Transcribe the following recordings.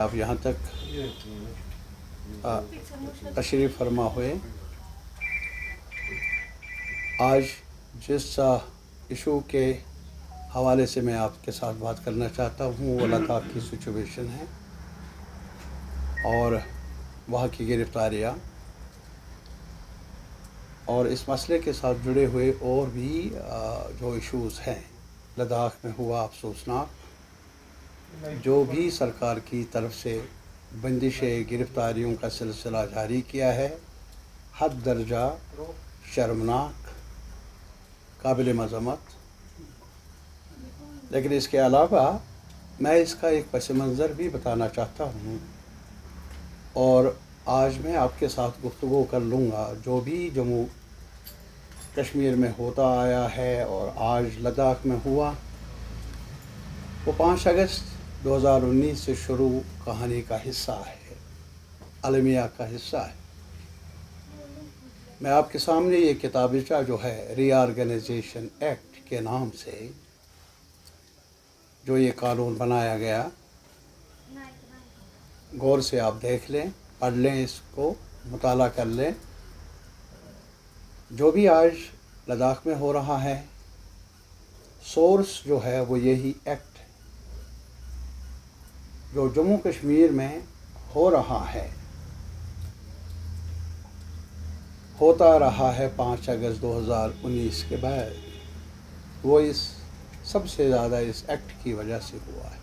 आप यहाँ तक तशरीफ़ फरमा हुए। आज जिस इशू के हवाले से मैं आपके साथ बात करना चाहता हूँ वो लद्दाख की सिचुएशन है और वहाँ की गिरफ्तारियाँ और इस मसले के साथ जुड़े हुए और भी जो इश्यूज़ हैं। लद्दाख में हुआ अफसोसनाक जो भी सरकार की तरफ से बंदिशें गिरफ्तारियों का सिलसिला जारी किया है, हद दर्जा शर्मनाक, काबिल मज़म्मत। लेकिन इसके अलावा मैं इसका एक पस मंज़र भी बताना चाहता हूँ और आज मैं आपके साथ गुफ्तगू कर लूँगा जो भी जम्मू कश्मीर में होता आया है और आज लद्दाख में हुआ वो 5 अगस्त 2019 से शुरू कहानी का हिस्सा है, अलमिया का हिस्सा है। मैं आपके सामने ये किताबचा जो है रीऑर्गेनाइजेशन एक्ट के नाम से जो ये कानून बनाया गया, गौर से आप देख लें, पढ़ लें, इसको मुताला कर लें। जो भी आज लद्दाख में हो रहा है सोर्स जो है वो यही एक्ट जो जम्मू कश्मीर में हो रहा है, होता रहा है 5 अगस्त 2019 के बाद, वो इस सबसे ज़्यादा इस एक्ट की वजह से हुआ है।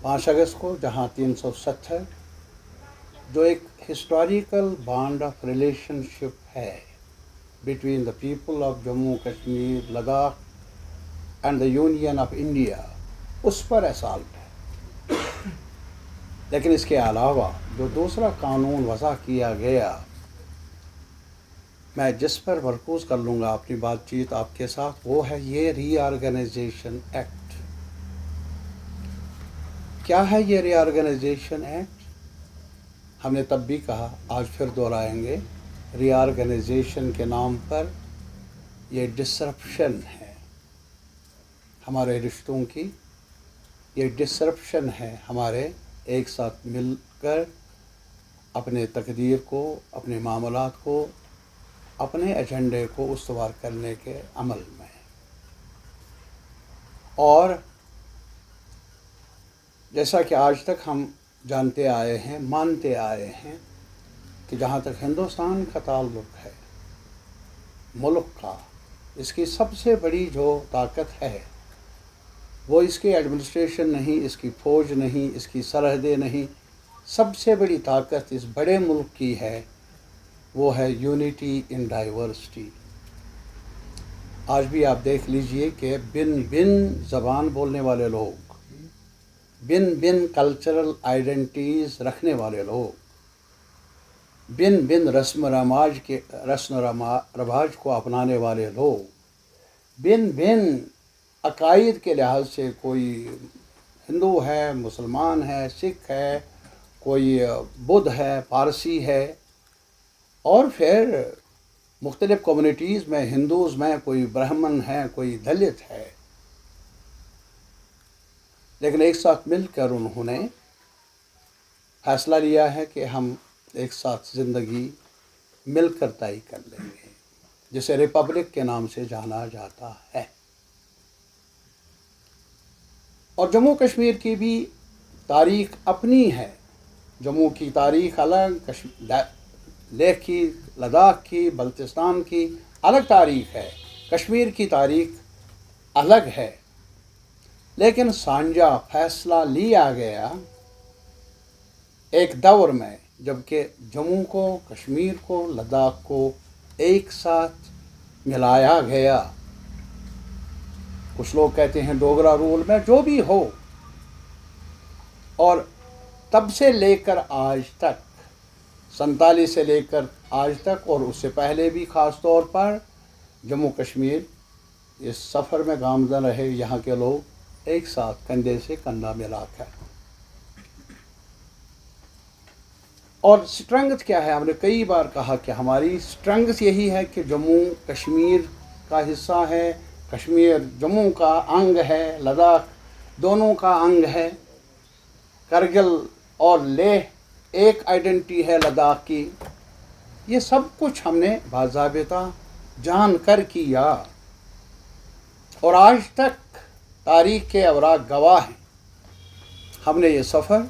5 अगस्त को जहाँ 370 जो एक हिस्टोरिकल बॉन्ड ऑफ रिलेशनशिप है between the people of Jammu Kashmir, Ladakh and the union of India, उस पर असॉल्ट है। लेकिन इसके अलावा जो दूसरा कानून वज़ा किया गया, मैं जिस पर मरकूज़ कर लूँगा अपनी बातचीत आपके साथ, वो है ये रीऑर्गेनाइजेशन एक्ट। क्या है ये रीऑर्गेनाइजेशन एक्ट? हमने तब भी कहा, आज फिर दोहराएंगे, रीऑर्गेनाइजेशन के नाम पर ये डिसरप्शन है हमारे रिश्तों की, ये डिसरप्शन है हमारे एक साथ मिलकर अपने तकदीर को, अपने मामलात को, अपने एजेंडे को उस्तवार करने के अमल में। और जैसा कि आज तक हम जानते आए हैं, मानते आए हैं कि जहाँ तक हिंदुस्तान का ताल्लुक़ है, मुल्क का, इसकी सबसे बड़ी जो ताकत है वो इसकी एडमिनिस्ट्रेशन नहीं, इसकी फ़ौज नहीं, इसकी सरहदें नहीं, सबसे बड़ी ताकत इस बड़े मुल्क की है वो है यूनिटी इन डाइवर्सिटी। आज भी आप देख लीजिए कि भिन्न भिन्न ज़बान बोलने वाले लोग, भिन्न भिन्न कल्चरल आइडेंटिटीज़ रखने वाले लोग, भिन्न भिन्न रस्म रवाज को अपनाने वाले लोग, भिन्न भिन्न अकायद के लिहाज से, कोई हिंदू है, मुसलमान है, सिख है, कोई बुद्ध है, पारसी है, और फिर मुख्तलिफ़ कम्युनिटीज़ में, हिंदूज़ में कोई ब्राह्मण है, कोई दलित है, लेकिन एक साथ मिलकर उन्होंने फैसला लिया है कि हम एक साथ ज़िंदगी मिलकर तय कर लेंगे, जिसे रिपब्लिक के नाम से जाना जाता है। और जम्मू कश्मीर की भी तारीख़ अपनी है। जम्मू की तारीख़ अलग, लेह की, लद्दाख की, बल्तिस्तान की अलग तारीख़ है, कश्मीर की तारीख़ अलग है। लेकिन साझा फैसला लिया गया एक दौर में जबकि जम्मू को, कश्मीर को, लद्दाख को एक साथ मिलाया गया। कुछ लोग कहते हैं डोगरा रूल में, जो भी हो। और तब से लेकर आज तक, 47 से लेकर आज तक और उससे पहले भी ख़ास तौर पर जम्मू कश्मीर इस सफ़र में गामज़न रहे। यहाँ के लोग एक साथ कंधे से कंधा मिलाकर। और स्ट्रेंथ क्या है? हमने कई बार कहा कि हमारी स्ट्रेंथ यही है कि जम्मू कश्मीर का हिस्सा है, कश्मीर जम्मू का अंग है, लद्दाख दोनों का अंग है। करगिल और लेह एक आइडेंटिटी है लद्दाख की। ये सब कुछ हमने बाज़ाबिता जान कर किया और आज तक तारीख़ के अवराक़ गवाह हैं। हमने ये सफ़र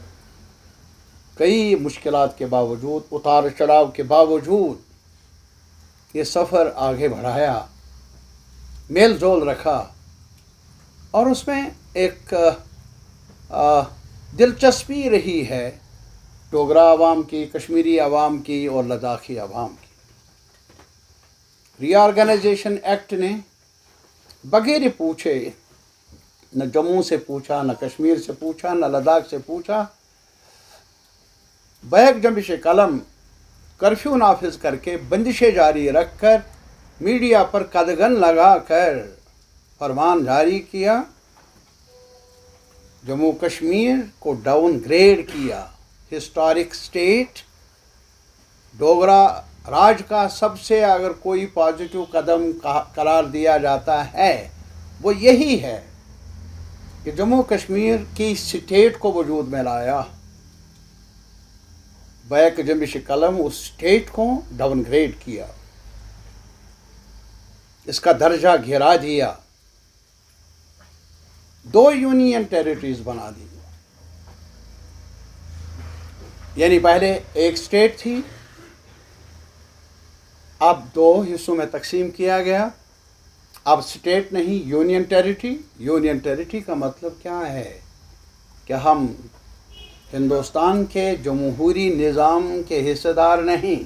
कई मुश्किलात के बावजूद, उतार चढ़ाव के बावजूद ये सफ़र आगे बढ़ाया, मेल जोल रखा और उसमें एक दिलचस्पी रही है डोगरा आवाम की, कश्मीरी आवाम की और लद्दाखी आवाम की। रीऑर्गेनाइजेशन एक्ट ने बगैर पूछे, न जम्मू से पूछा, न कश्मीर से पूछा, न लद्दाख से पूछा, बैक जंबिश कलम कर्फ्यू नाफिज करके बंदिशें जारी रखकर मीडिया पर कदगन लगाकर फरमान जारी किया, जम्मू कश्मीर को डाउन ग्रेड किया। हिस्टोरिक स्टेट, डोगरा राज का सबसे अगर कोई पॉजिटिव कदम करार दिया जाता है वो यही है कि जम्मू कश्मीर की स्टेट को वजूद में लाया। बैक जंबिश कलम उस स्टेट को डाउनग्रेड किया, इसका दर्जा गिरा दिया, 2 यूनियन टेरिटरीज बना दी। यानी पहले एक स्टेट थी, अब 2 हिस्सों में तकसीम किया गया। अब स्टेट नहीं, यूनियन टेरिटरी। यूनियन टेरिटरी का मतलब क्या है कि हम हिंदुस्तान के जमहूरी निज़ाम के हिस्सेदार नहीं।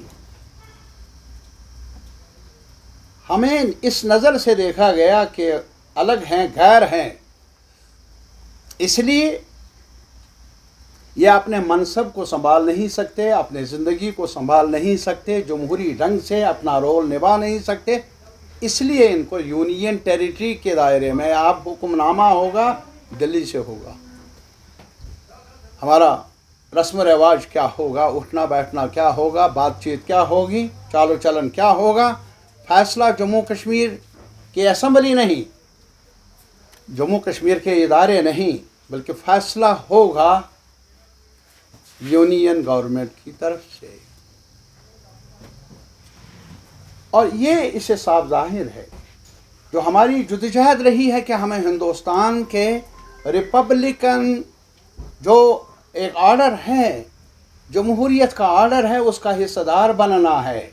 हमें इस नज़र से देखा गया कि अलग हैं, गैर हैं, इसलिए ये अपने मनसब को संभाल नहीं सकते, अपने ज़िंदगी को संभाल नहीं सकते, जमहूरी ढंग से अपना रोल निभा नहीं सकते, इसलिए इनको यूनियन टेरिटरी के दायरे में आप हुक्मनामा होगा, दिल्ली से होगा। हमारा रस्म रिवाज क्या होगा, उठना बैठना क्या होगा, बातचीत क्या होगी, चालो चलन क्या होगा, फैसला जम्मू कश्मीर की असम्बली नहीं, जम्मू कश्मीर के इदारे नहीं, बल्कि फ़ैसला होगा यूनियन गवर्नमेंट की तरफ से। और ये इससे साफ जाहिर है जो हमारी जद्दोजहद रही है कि हमें हिंदुस्तान के रिपब्लिकन जो एक आर्डर है, जमहूरियत का आर्डर है, उसका हिस्सेदार बनना है।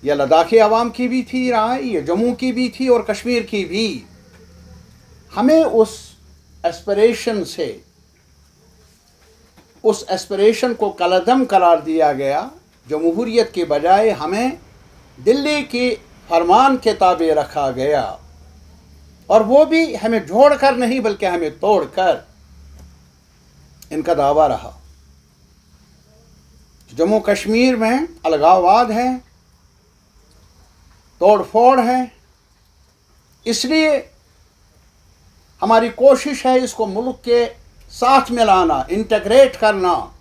यह लद्दाखी आवाम की भी थी राय, ये जम्मू की भी थी और कश्मीर की भी। हमें उस एस्पिरेशन से, उस एस्पिरेशन को कलअदम करार दिया गया। जमहूरियत के बजाय हमें दिल्ली की फरमान के ताबे रखा गया, और वो भी हमें जोड़कर नहीं बल्कि हमें तोड़कर। इनका दावा रहा जम्मू कश्मीर में अलगाववाद है, तोड़ फोड़ है, इसलिए हमारी कोशिश है इसको मुल्क के साथ मिलाना, इंटीग्रेट करना।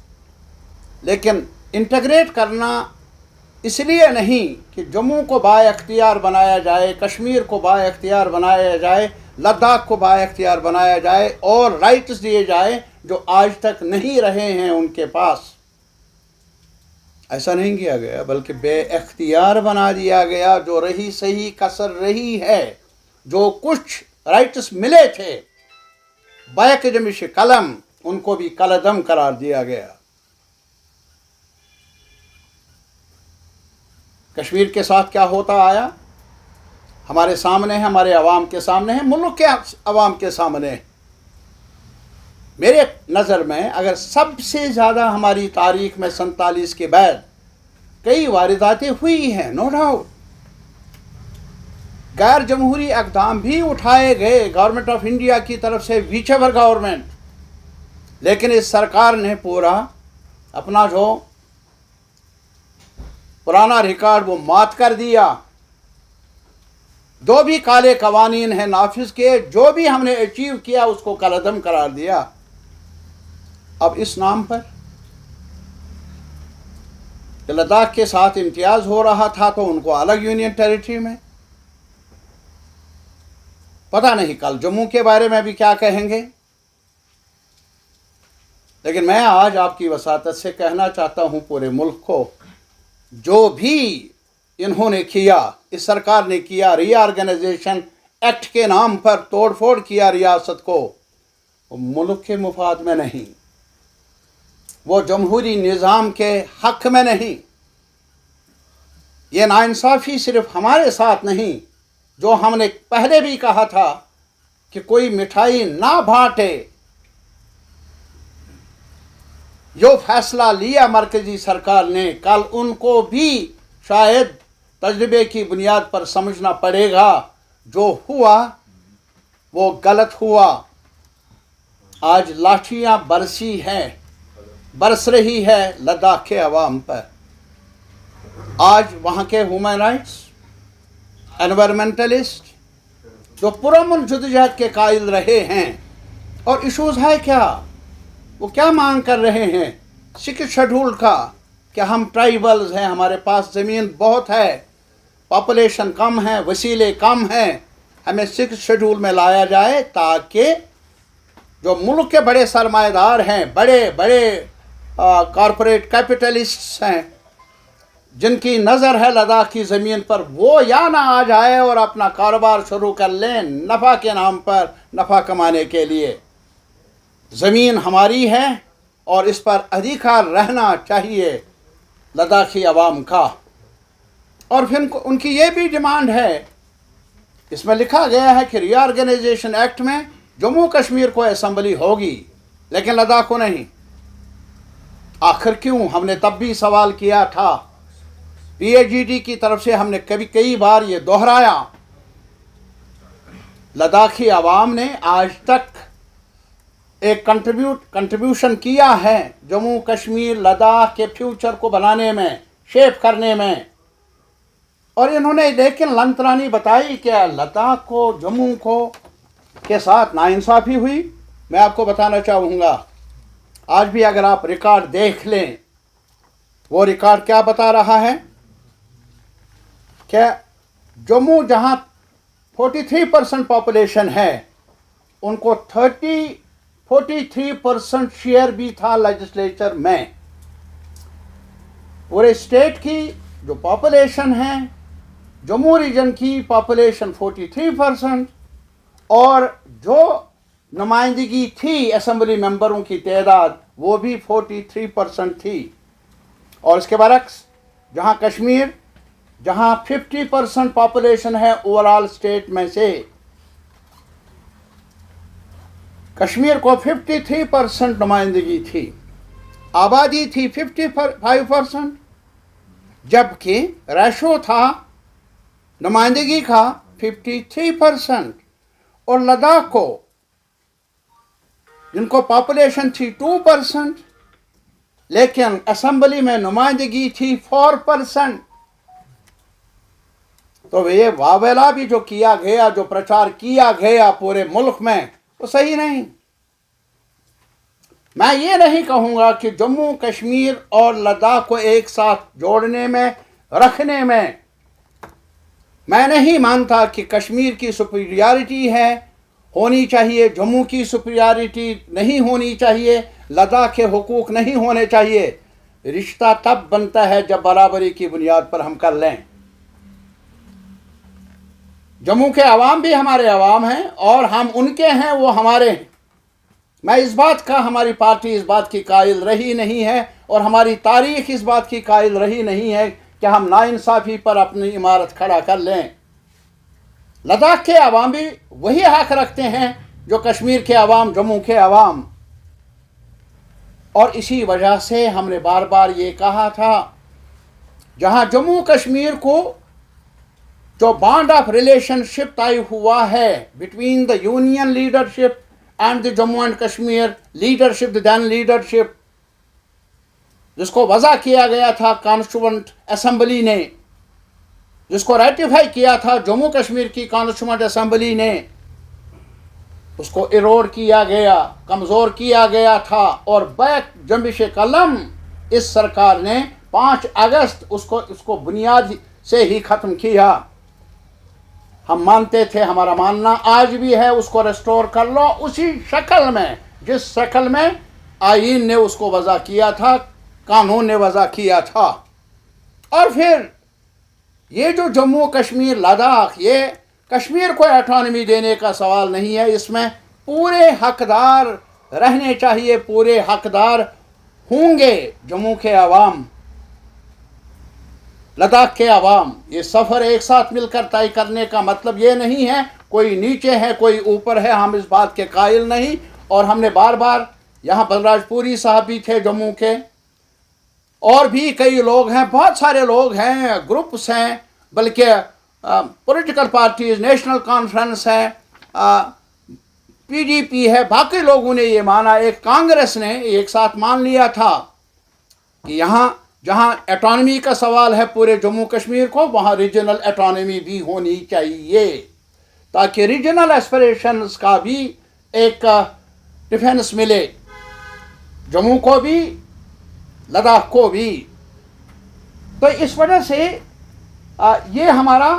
लेकिन इंटीग्रेट करना इसलिए नहीं कि जम्मू को बाइख्तियार बनाया जाए, कश्मीर को बाइख्तियार बनाया जाए, लद्दाख को बाइख्तियार बनाया जाए और राइट्स दिए जाए जो आज तक नहीं रहे हैं उनके पास। ऐसा नहीं किया गया, बल्कि बेइख्तियार बना दिया गया। जो रही सही कसर रही है, जो कुछ राइट्स मिले थे बैक जंबिश कलम, उनको भी कलअदम करार दिया गया। कश्मीर के साथ क्या होता आया हमारे सामने है, हमारे अवाम के सामने है, मुल्क के अवाम के सामने है। मेरे नज़र में अगर सबसे ज़्यादा हमारी तारीख में 47 के बाद कई वारदातें हुई हैं, नो डाउट, गैर जमहूरी इक़दाम भी उठाए गए गवर्नमेंट ऑफ इंडिया की तरफ से, व्हिचएवर गवर्नमेंट, लेकिन इस सरकार ने पूरा अपना जो पुराना रिकॉर्ड वो मात कर दिया। जो भी काले कवानीन हैं नाफिज के, जो भी हमने अचीव किया उसको कलअदम करार दिया। अब इस नाम पर कि लद्दाख के साथ इम्तियाज़ हो रहा था तो उनको अलग यूनियन टेरिटरी में, पता नहीं कल जम्मू के बारे में भी क्या कहेंगे, लेकिन मैं आज आपकी वसातत से कहना चाहता हूँ पूरे मुल्क को, जो भी इन्होंने किया, इस सरकार ने किया, रीऑर्गेनाइजेशन एक्ट के नाम पर तोड़फोड़ किया रियासत को, वो मुल्क के मुफाद में नहीं, वो जमहूरी निज़ाम के हक में नहीं। ये नाइंसाफ़ी सिर्फ हमारे साथ नहीं, जो हमने पहले भी कहा था कि कोई मिठाई ना बांटे, जो फैसला लिया मरकजी सरकार ने, कल उनको भी शायद तजर्बे की बुनियाद पर समझना पड़ेगा, जो हुआ वो गलत हुआ। आज लाठियां बरस रही है लद्दाख के अवाम पर। आज वहाँ के ह्यूमन राइट्स, एनवायरमेंटलिस्ट जो पुरअमन जद्दोजहद के कायल रहे हैं, और इशूज़ है क्या, वो क्या मांग कर रहे हैं? 6 शेड्यूल का, कि हम ट्राइबल्स हैं, हमारे पास ज़मीन बहुत है, पॉपुलेशन कम है, वसीले कम हैं, हमें 6 शेड्यूल में लाया जाए ताकि जो मुल्क के बड़े सरमाएदार हैं, बड़े बड़े कॉरपोरेट कैपिटलिस्ट्स हैं, जिनकी नज़र है लद्दाख की ज़मीन पर, वो या ना आ जाए और अपना कारोबार शुरू कर लें नफ़ा के नाम पर, नफ़ा कमाने के लिए। ज़मीन हमारी है और इस पर अधिकार रहना चाहिए लद्दाखी अवाम का। और फिर उनकी ये भी डिमांड है, इसमें लिखा गया है कि रीऑर्गेनाइजेशन एक्ट में जम्मू कश्मीर को असम्बली होगी, लेकिन लद्दाख को नहीं। आखिर क्यों? हमने तब भी सवाल किया था, PAGD की तरफ से हमने कई बार ये दोहराया। लद्दाखी अवाम ने आज तक एक कंट्रीब्यूशन किया है जम्मू कश्मीर लद्दाख के फ्यूचर को बनाने में, शेप करने में, और इन्होंने लेकिन लंतरानी बताई कि लद्दाख को, जम्मू को के साथ नाइंसाफ़ी हुई। मैं आपको बताना चाहूँगा, आज भी अगर आप रिकॉर्ड देख लें, वो रिकॉर्ड क्या बता रहा है कि जम्मू जहाँ 43% पॉपुलेशन है, उनको 43% शेयर भी था लेजिस्लेचर में। पूरे स्टेट की जो पॉपुलेशन है, जम्मू रीजन की पॉपुलेशन 43%, और जो नुमाइंदगी थी असेंबली मेंबरों की तादाद, वो भी 43% थी। और इसके बरक्स जहाँ कश्मीर, जहाँ 50% पॉपुलेशन है ओवरऑल स्टेट में से, कश्मीर को 53% नुमाइंदगी थी, आबादी थी 55%, जबकि रेशो था नुमाइंदगी का 53%। और लद्दाख को, जिनको पॉपुलेशन थी 2%, लेकिन असेंबली में नुमाइंदगी थी 4%। तो ये वावेला भी जो किया गया, जो प्रचार किया गया पूरे मुल्क में, वो सही नहीं। मैं ये नहीं कहूँगा कि जम्मू कश्मीर और लद्दाख को एक साथ जोड़ने में, रखने में, मैं नहीं मानता कि कश्मीर की सुपीरियरिटी है, होनी चाहिए, जम्मू की सुपीरियरिटी नहीं होनी चाहिए, लद्दाख के हुकूक नहीं होने चाहिए। रिश्ता तब बनता है जब बराबरी की बुनियाद पर हम कर लें। जम्मू के अवाम भी हमारे अवाम हैं और हम उनके हैं, वो हमारे हैं। मैं इस बात का, हमारी पार्टी इस बात की कायल रही नहीं है और हमारी तारीख इस बात की कायल रही नहीं है कि हम नाइंसाफ़ी पर अपनी इमारत खड़ा कर लें। लद्दाख के अवाम भी वही हक रखते हैं जो कश्मीर के अवाम, जम्मू के अवाम। और इसी वजह से हमने बार बार ये कहा था, जहाँ जम्मू कश्मीर को जो बॉन्ड ऑफ रिलेशनशिप तय हुआ है between the union leadership and the Jammu and Kashmir leadership, the then leadership, जिसको वज़ा किया गया था कॉन्स्टिट्यूएंट असेंबली ने, जिसको रेटिफाई किया था जम्मू कश्मीर की कॉन्स्टिट्यूएंट असेंबली ने, उसको इरोड किया गया, कमज़ोर किया गया था। और बैक जंबिश कलम इस सरकार ने 5 अगस्त उसको बुनियाद से ही ख़त्म किया। हम मानते थे, हमारा मानना आज भी है, उसको रेस्टोर कर लो उसी शक्ल में जिस शक्ल में आईन ने उसको वज़ा किया था, कानून ने वज़ा किया था। और फिर ये जो जम्मू कश्मीर लद्दाख, ये कश्मीर को ऑटोनॉमी देने का सवाल नहीं है, इसमें पूरे हकदार रहने चाहिए, पूरे हकदार होंगे जम्मू के अवाम, लद्दाख के अवाम। ये सफ़र एक साथ मिलकर तय करने का मतलब ये नहीं है कोई नीचे है कोई ऊपर है, हम इस बात के कायल नहीं। और हमने बार बार, यहाँ बलराजपुरी साहब भी थे जम्मू के, और भी कई लोग हैं, बहुत सारे लोग हैं, ग्रुप्स हैं, बल्कि पॉलिटिकल पार्टीज, नेशनल कॉन्फ्रेंस है, पीडीपी है, बाकी लोगों ने ये माना, एक कांग्रेस ने एक साथ मान लिया था कि यहाँ जहाँ ऑटोनॉमी का सवाल है पूरे जम्मू कश्मीर को, वहाँ रीजनल ऑटोनॉमी भी होनी चाहिए, ताकि रीजनल एस्पिरेशंस का भी एक डिफेंस मिले, जम्मू को भी लद्दाख को भी। तो इस वजह से ये हमारा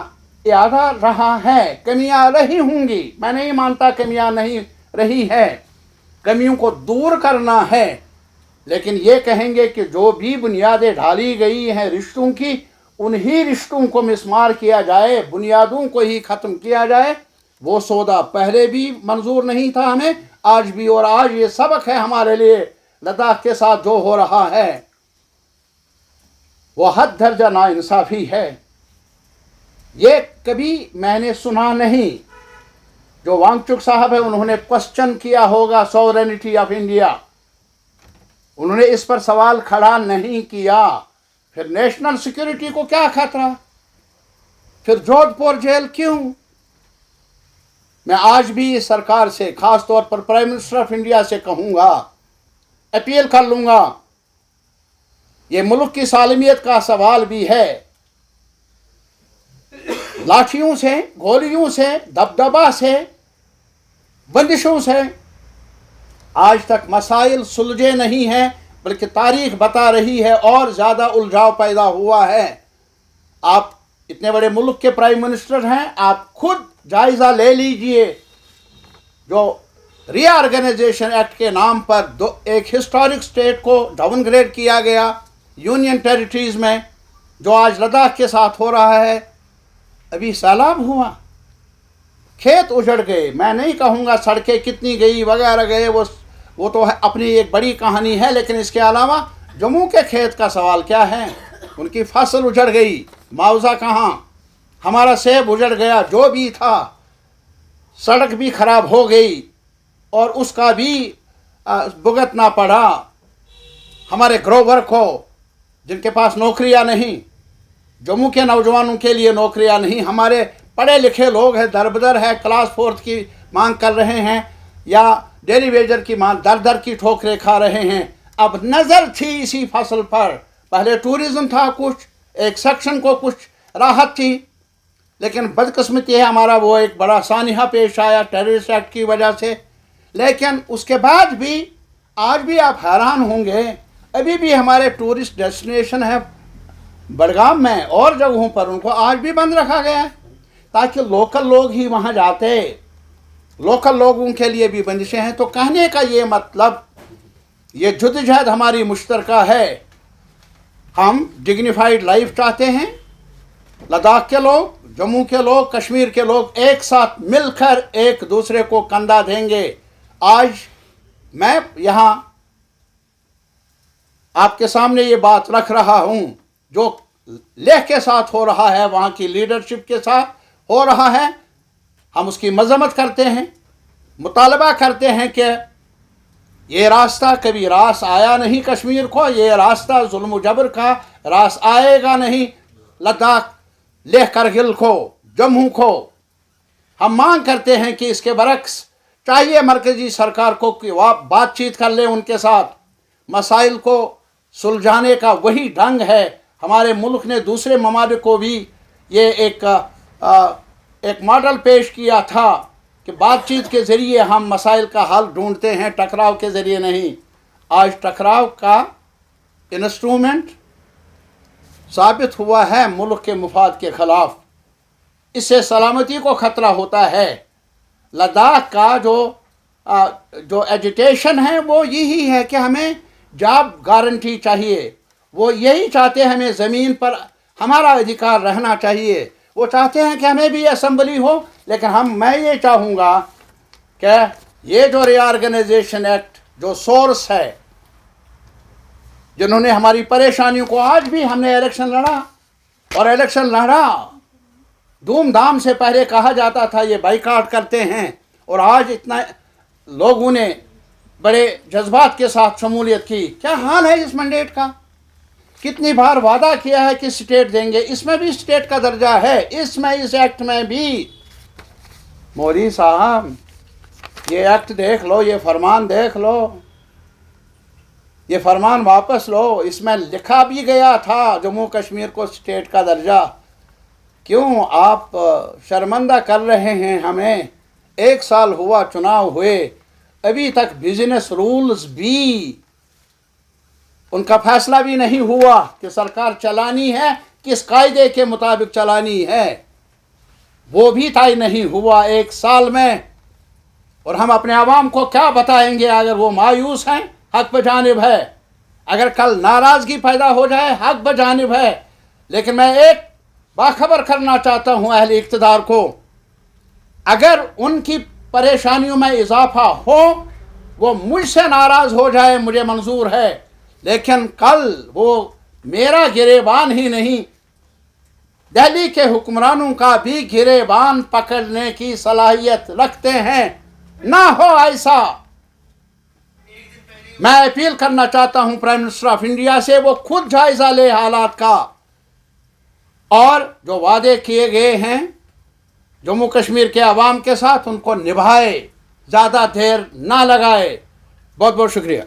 इरादा रहा है। कमियां रही होंगी, मैं नहीं मानता कमियां नहीं रही है, कमियों को दूर करना है, लेकिन ये कहेंगे कि जो भी बुनियादें ढाली गई हैं रिश्तों की, उन्हीं रिश्तों को मिसमार किया जाए, बुनियादों को ही ख़त्म किया जाए। वो सौदा पहले भी मंजूर नहीं था हमें, आज भी, और आज ये सबक है हमारे लिए। लद्दाख के साथ जो हो रहा है वो हद दर्जा नाइंसाफ़ी है। ये कभी मैंने सुना नहीं। जो वांगचुक साहब है उन्होंने क्वेश्चन किया होगा सॉवरेनिटी ऑफ इंडिया, उन्होंने इस पर सवाल खड़ा नहीं किया। फिर नेशनल सिक्योरिटी को क्या खतरा, फिर जोधपुर जेल क्यों? मैं आज भी इस सरकार से, खास तौर पर प्राइम मिनिस्टर ऑफ इंडिया से कहूँगा, अपील कर लूँगा, ये मुल्क की सालमियत का सवाल भी है। लाठियों से, गोलियों से, दबदबा से, बंदिशों से आज तक मसाइल सुलझे नहीं हैं, बल्कि तारीख बता रही है और ज़्यादा उलझाव पैदा हुआ है। आप इतने बड़े मुल्क के प्राइम मिनिस्टर हैं, आप खुद जायज़ा ले लीजिए। जो रीऑर्गेनाइजेशन एक्ट के नाम पर एक हिस्टोरिक स्टेट को डाउनग्रेड किया गया यूनियन टेरिटरीज़ में, जो आज लद्दाख के साथ हो रहा है, अभी सैलाब हुआ, खेत उजड़ गए, मैं नहीं कहूँगा सड़कें कितनी गई वगैरह गए, वो तो है अपनी एक बड़ी कहानी है, लेकिन इसके अलावा जम्मू के खेत का सवाल क्या है? उनकी फसल उजड़ गई, मुआवजा कहाँ? हमारा सेब उजड़ गया, जो भी था, सड़क भी खराब हो गई और उसका भी भुगतना पड़ा हमारे ग्रोवर को, जिनके पास नौकरियां नहीं, जम्मू के नौजवानों के लिए नौकरियां नहीं। हमारे पढ़े लिखे लोग हैं, दरबदर है, क्लास 4 की मांग कर रहे हैं या डेली वेजर की मांग, दर दर की ठोकरें खा रहे हैं। अब नज़र थी इसी फसल पर, पहले टूरिज़्म था, कुछ एक सेक्शन को कुछ राहत थी, लेकिन बदकिस्मती है हमारा वो एक बड़ा सानिहा पेश आया टेररिस्ट एक्ट की वजह से। लेकिन उसके बाद भी आज भी आप हैरान होंगे, अभी भी हमारे टूरिस्ट डेस्टिनेशन है बड़गाम में और जगहों पर, उनको आज भी बंद रखा गया है, ताकि लोकल लोग ही वहाँ जाते। लोकल लोगों के लिए भी बंदिशें हैं। तो कहने का ये मतलब, ये जद्दोजहद हमारी मुश्तरका है। हम डिग्निफाइड लाइफ चाहते हैं। लद्दाख के लोग, जम्मू के लोग, कश्मीर के लोग एक साथ मिलकर एक दूसरे को कंधा देंगे। आज मैं यहाँ आपके सामने ये बात रख रहा हूँ, जो लेह के साथ हो रहा है, वहाँ की लीडरशिप के साथ हो रहा है, हम उसकी मजम्मत करते हैं, मुतालबा करते हैं कि ये रास्ता कभी रास आया नहीं कश्मीर को, ये रास्ता जुल्म जबर का रास आएगा नहीं लद्दाख, लेह, करगिल को, जम्मू को। हम मांग करते हैं कि इसके बरक्स चाहिए मरकज़ी सरकार को कि वह बातचीत कर ले उनके साथ, मसाइल को सुलझाने का वही ढंग है। हमारे मुल्क ने दूसरे ममालिक को भी ये एक मॉडल पेश किया था कि बातचीत के ज़रिए हम मसाइल का हल ढूंढते हैं, टकराव के ज़रिए नहीं। आज टकराव का इंस्ट्रूमेंट साबित हुआ है मुल्क के मुफाद के ख़िलाफ़। اس سے سلامتی کو خطرہ ہوتا ہے۔ لداخ کا جو ایجیٹیشن ہے وہ یہی ہے کہ ہمیں جاب گارنٹی چاہیے، وہ یہی چاہتے ہیں ہمیں زمین پر ہمارا ادھیکار رہنا چاہیے، وہ چاہتے ہیں کہ ہمیں بھی اسمبلی ہو، لیکن میں یہ چاہوں گا کہ یہ جو ری آرگنائزیشن ایکٹ جو سورس ہے، جنہوں نے ہماری پریشانیوں کو، آج بھی ہم نے الیکشن لڑا دھوم دھام سے، پہلے کہا جاتا تھا یہ بائیکاٹ کرتے ہیں، اور آج اتنا لوگوں نے بڑے جذبات کے ساتھ شمولیت کی۔ کیا حال ہے اس مینڈیٹ کا؟ کتنی بار وعدہ کیا ہے کہ اسٹیٹ دیں گے، اس میں بھی اسٹیٹ کا درجہ ہے، اس ایکٹ میں بھی۔ مودی صاحب یہ ایکٹ دیکھ لو، یہ فرمان دیکھ لو، یہ فرمان واپس لو، اس میں لکھا بھی گیا تھا جموں کشمیر کو اسٹیٹ کا درجہ۔ کیوں آپ شرمندہ کر رہے ہیں ہمیں؟ 1 سال ہوا چناؤ ہوئے، ابھی تک بزنس رولز بھی ان کا فیصلہ بھی نہیں ہوا کہ سرکار چلانی ہے کس قاعدے کے مطابق چلانی ہے، وہ بھی طے نہیں ہوا 1 سال میں۔ اور ہم اپنے عوام کو کیا بتائیں گے اگر وہ مایوس ہیں؟ حق بجانب ہے، اگر کل ناراضگی پیدا ہو جائے حق بجانب ہے، لیکن میں ایک باخبر کرنا چاہتا ہوں اہل اقتدار کو، اگر ان کی پریشانیوں میں اضافہ ہو، وہ مجھ سے ناراض ہو جائے، مجھے منظور ہے، لیکن کل وہ میرا گریبان ہی نہیں، دہلی کے حکمرانوں کا بھی گریبان پکڑنے کی صلاحیت رکھتے ہیں۔ نہ ہو ایسا۔ میں اپیل کرنا چاہتا ہوں پرائم منسٹر آف انڈیا سے، وہ خود جائزہ لے حالات کا، اور جو وعدے کیے گئے ہیں جموں کشمیر کے عوام کے ساتھ ان کو نبھائے، زیادہ دیر نہ لگائے۔ بہت بہت شکریہ۔